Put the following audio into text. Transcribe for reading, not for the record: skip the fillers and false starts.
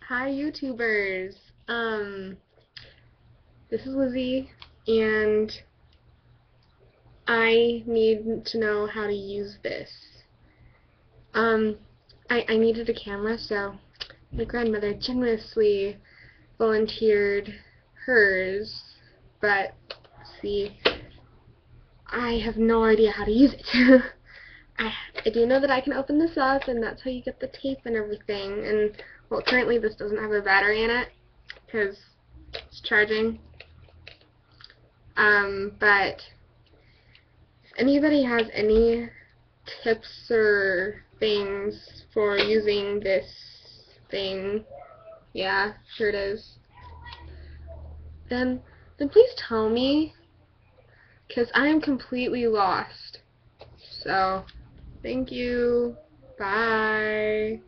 Hi YouTubers. This is Lizzie and I need to know how to use this. I needed a camera, so my grandmother generously volunteered hers, but see, I have no idea how to use it. I do know that I can open this up, and that's how you get the tape and everything, and well, currently this doesn't have a battery in it, because it's charging. But if anybody has any tips or things for using this thing, yeah, sure it is, then please tell me, because I am completely lost. So, thank you. Bye.